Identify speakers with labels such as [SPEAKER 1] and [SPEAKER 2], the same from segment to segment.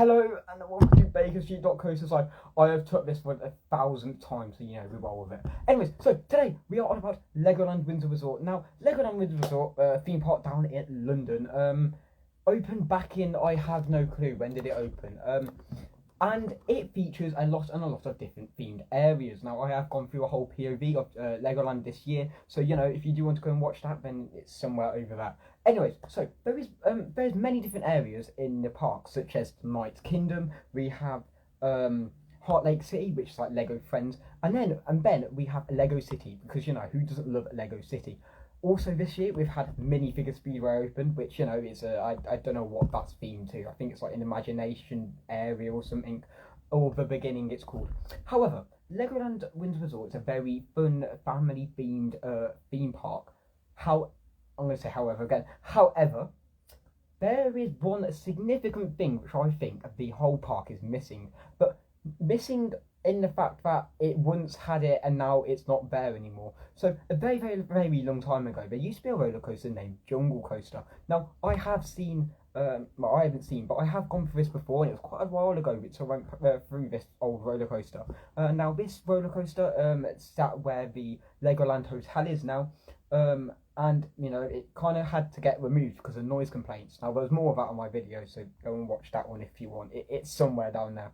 [SPEAKER 1] Hello and welcome to Bakerstreet.coasters. I have took this for 1,000th time, so we roll with it. Anyways, so today we are on about Legoland Windsor Resort. Now, Legoland Windsor Resort, theme park down in London, opened back in, I have no clue, when did it open? And it features a lot of different themed areas. Now, I have gone through a whole POV of Legoland this year, so if you do want to go and watch that, then it's somewhere over there. Anyways, so there's many different areas in the park, such as Knight's Kingdom. We have Heart Lake City, which is like Lego Friends, and then we have Lego City, because who doesn't love Lego City? Also this year we've had Minifigure Speedway open, which is I don't know what that's themed to. I think it's like an imagination area or something, or the beginning it's called. However, Legoland Windsor Resort is a very fun family themed theme park. I'm going to say however again. However, there is one significant thing which I think the whole park is missing, but missing in the fact that it once had it and now it's not there anymore. So a very, very, very long time ago, there used to be a roller coaster named Jungle Coaster. Now, I have seen, well, I haven't seen, but I have gone through this before, and it was quite a while ago, so I went through this old roller coaster. Now, this roller coaster sat where the Legoland Hotel is now, and it kind of had to get removed because of noise complaints. Now, there's more of that on my video, so go and watch that one if you want. It's somewhere down there.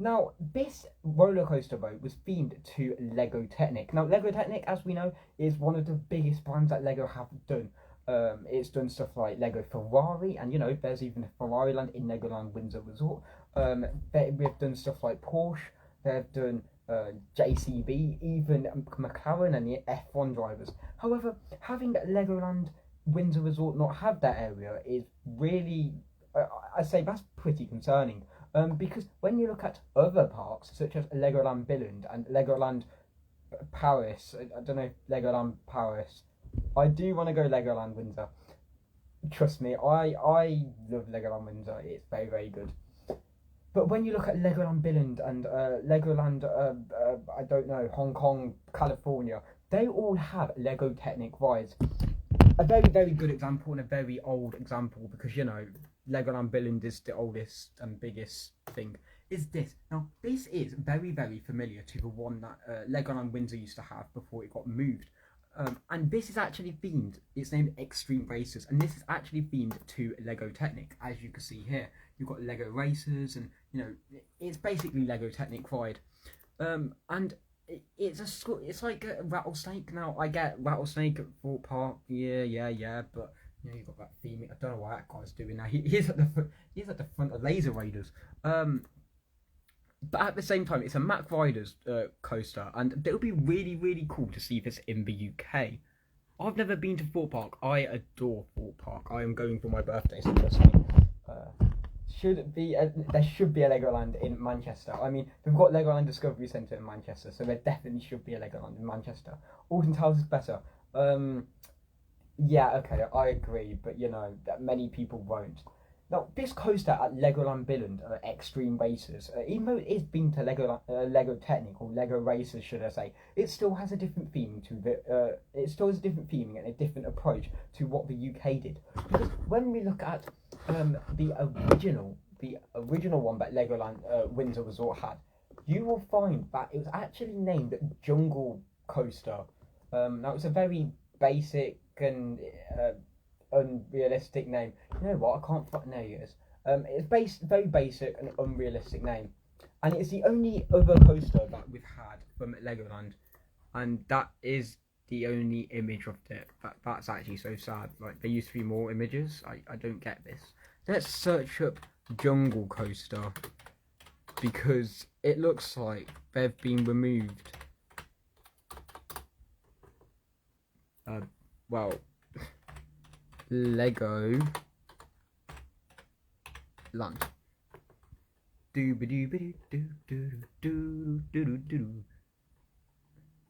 [SPEAKER 1] Now, this roller coaster boat was themed to Lego Technic. Now, Lego Technic, as we know, is one of the biggest brands that Lego have done. It's done stuff like Lego Ferrari, and there's even a Ferrari land in Legoland Windsor Resort. We've done stuff like Porsche. They've done JCB, even McLaren and the F1 drivers. However, having Legoland Windsor Resort not have that area is really, I say that's pretty concerning. Because when you look at other parks, such as Legoland Billund and Legoland Paris, I don't know, Legoland Paris, I do want to go Legoland Windsor. Trust me, I love Legoland Windsor, it's very, very good. But when you look at Legoland Billund and Legoland, I don't know, Hong Kong, California, they all have Lego Technic rides. A very, very good example and a very old example, because Legoland Billund is the oldest and biggest thing, is this. Now, this is very, very familiar to the one that Legoland Windsor used to have before it got moved. And this is actually themed, it's named Extreme Racers, and this is actually themed to Lego Technic. As you can see here, you've got Lego Racers, and it's basically Lego Technic ride. And it's like a Rattlesnake. Now, I get Rattlesnake at Thorpe Park, yeah, but you've got that theme. I don't know what that guy's doing now. He's at the front of Laser Raiders. But at the same time, it's a Mack Riders coaster, and it'll be really, really cool to see this in the UK. I've never been to Thorpe Park. I adore Thorpe Park. I am going for my birthday, so trust me. There should be a Legoland in Manchester. I mean, we've got Legoland Discovery Centre in Manchester, so there definitely should be a Legoland in Manchester. Alton Towers is better. Yeah, okay, I agree, but that many people won't. Now, this coaster at Legoland Billund, Extreme Racers, even though it is themed to Lego Technic, or Lego Racers, should I say, it still has a different theming it still has a different theming and a different approach to what the UK did. Because when we look at the original one that Legoland Windsor Resort had, you will find that it was actually named Jungle Coaster. Now, it's a very basic and unrealistic name. You know what? I can't fucking know it is. It's very basic and unrealistic name, and it's the only other coaster that we've had from Legoland, and that is the only image of it. That's actually so sad. Like, there used to be more images. I don't get this. Let's search up Jungle Coaster, because it looks like they've been removed. Well, Lego Land. Here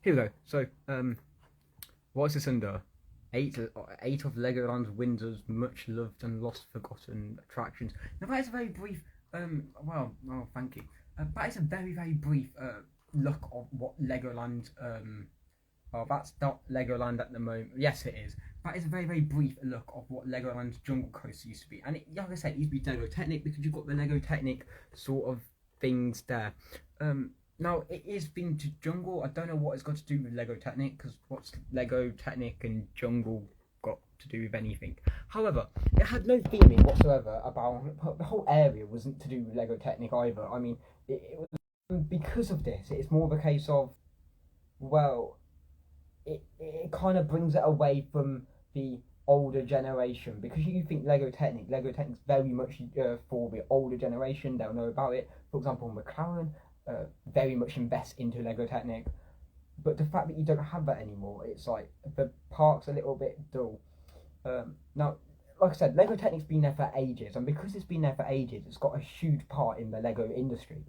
[SPEAKER 1] we go. So, what's this under? 8 of Legoland Windsor's much loved and lost forgotten attractions. Now, that is a very brief. Well, thank you. That is a very, very brief look of what Legoland Oh, that's not Legoland at the moment. Yes, it is. That is a very, very brief look of what Legoland's Jungle Coaster used to be. And like I said, it used to be Lego Technic because you've got the Lego Technic sort of things there. Now, it is themed to jungle. I don't know what it's got to do with Lego Technic because what's Lego Technic and jungle got to do with anything? However, it had no theming whatsoever about the whole area wasn't to do with Lego Technic either. I mean, it was because of this. It's more of a case of, well, it kind of brings it away from the older generation because you think Lego Technic's very much for the older generation. They'll know about it. For example, McLaren very much invests into Lego Technic, but the fact that you don't have that anymore, it's like the park's a little bit dull. Now, like I said, Lego Technic's been there for ages, and because it's been there for ages, it's got a huge part in the Lego industry.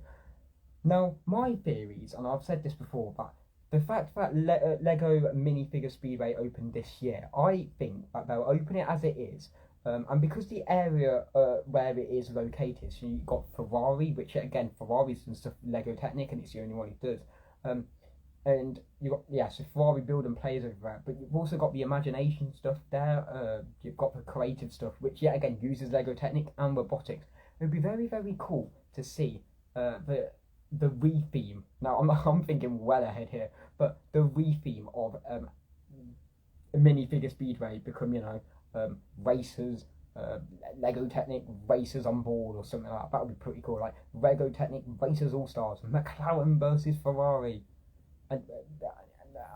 [SPEAKER 1] Now, my theories, and I've said this before, but the fact that Lego Minifigure Speedway opened this year, I think that they'll open it as it is. And because the area where it is located, so you've got Ferrari, which again, Ferrari's and stuff Lego Technic, and it's the only one who does. And you've got, yeah, so Ferrari build and plays over there, but you've also got the imagination stuff there. You've got the creative stuff, which yet again uses Lego Technic and robotics. It would be very, very cool to see the re-theme. Now I'm thinking well ahead here, but the re-theme of minifigure speedway become racers, Lego Technic racers on board or something like that. That would be pretty cool. Like Lego Technic racers all stars, McLaren versus Ferrari. And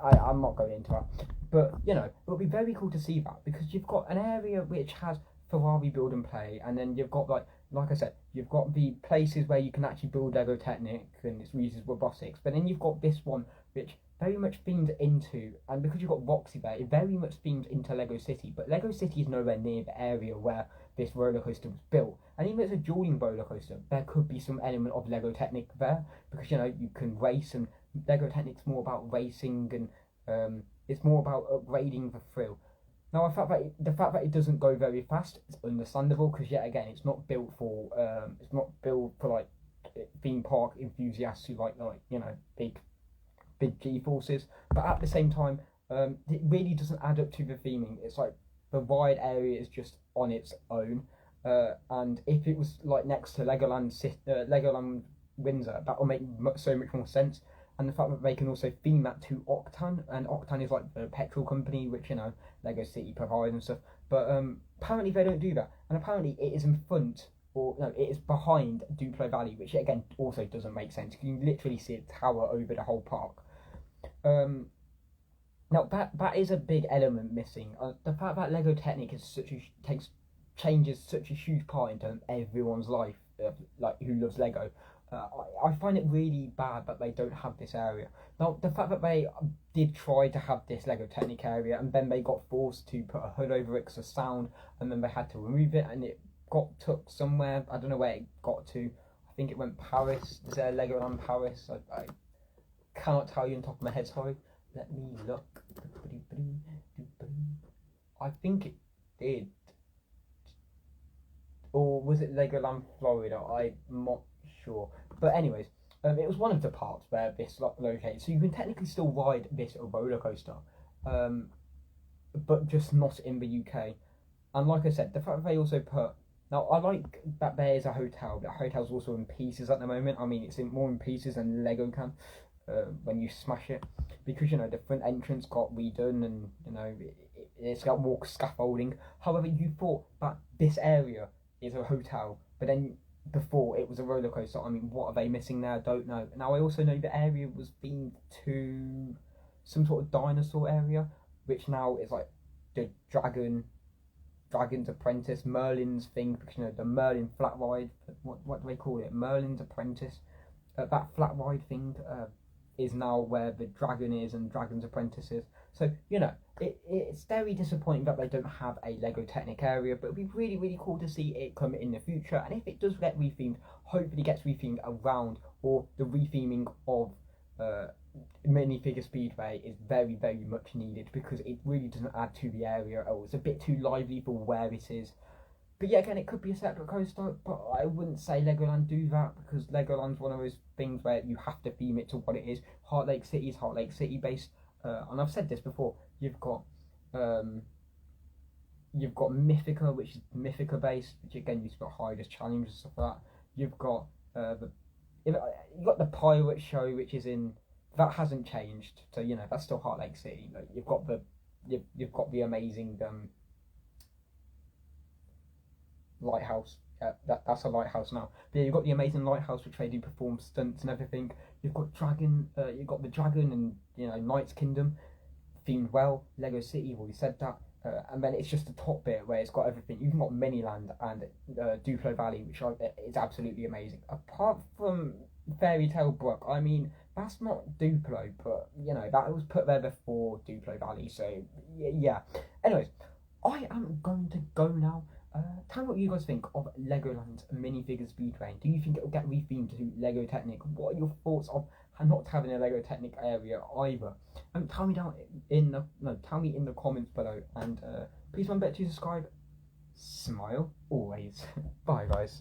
[SPEAKER 1] I'm not going into that, but it would be very cool to see that because you've got an area which has Ferrari build and play, and then you've got like I said, you've got the places where you can actually build Lego Technic and it uses robotics, but then you've got this one which very much themed into, and because you've got Roxy there, it very much themed into Lego City, but Lego City is nowhere near the area where this roller coaster was built. And even if it's a dueling roller coaster, there could be some element of Lego Technic there because you can race, and Lego Technic's more about racing and it's more about upgrading the thrill. Now, the fact that it doesn't go very fast is understandable because yet again, it's not built for like theme park enthusiasts who like big G forces. But at the same time, it really doesn't add up to the theming. It's like the ride area is just on its own. And if it was like next to Legoland Windsor, that will make so much more sense. And the fact that they can also theme that to Octan, and Octan is like the petrol company which Lego City provides and stuff. But apparently they don't do that, and apparently it is in front, or no, it is behind Duplo Valley, which again also doesn't make sense. You can literally see a tower over the whole park. Now that is a big element missing. The fact that Lego Technic is changes such a huge part into everyone's life, like who loves Lego. I find it really bad that they don't have this area. Now, the fact that they did try to have this Lego Technic area and then they got forced to put a hood over it because of sound, and then they had to remove it, and it got took somewhere. I don't know where it got to. I think it went Paris. Is there Legoland Paris? I cannot tell you on top of my head, sorry. Let me look. I think it did. Or was it Legoland Florida? I'm not sure. But anyways, it was one of the parts where this located. So you can technically still ride this roller coaster, but just not in the UK. And like I said, the fact that they also put... Now, I like that there is a hotel. That hotel's also in pieces at the moment. I mean, it's more in pieces than Lego can when you smash it. Because, the front entrance got redone and, it's got more scaffolding. However, you thought that this area is a hotel, but then before it was a roller coaster. I mean, what are they missing there? I don't know. Now I also know the area was themed to some sort of dinosaur area, which now is like the Dragon's Apprentice, Merlin's thing, because the Merlin flat ride. What do they call it? Merlin's Apprentice. That flat ride thing is now where the dragon is and Dragon's Apprentice is. So it's very disappointing that they don't have a Lego Technic area, but it'd be really, really cool to see it come in the future. And if it does get rethemed, hopefully it gets rethemed around, or the retheming of Minifigure Speedway is very, very much needed because it really doesn't add to the area. Oh, it's a bit too lively for where it is. But yeah, again, it could be a separate coaster, but I wouldn't say Legoland do that because Legoland's one of those things where you have to theme it to what it is. Heart Lake City is Heart Lake City based. and I've said this before. You've got Mythica, which is Mythica based, which again you've got Hyder's Challenge and stuff like that. You've got you've got the Pirate Show, which is in that hasn't changed, so you know that's still Heart Lake City. Like, you've got the amazing lighthouse. That's a lighthouse now. But yeah, you've got the amazing lighthouse which they do perform stunts and everything. You've got you've got the dragon and Knight's Kingdom themed well. Lego City, you've already said that. And then it's just the top bit where it's got everything. You've got Miniland and Duplo Valley, which is absolutely amazing. Apart from Fairy Tale Brook, I mean that's not Duplo, but that was put there before Duplo Valley. So yeah. Anyways, I am going to go now. Tell me what you guys think of Legoland's minifigure speed train. Do you think it will get rethemed to Lego Technic? What are your thoughts of not having a Lego Technic area either? Tell me tell me in the comments below. And please remember to subscribe. Smile always. Bye guys.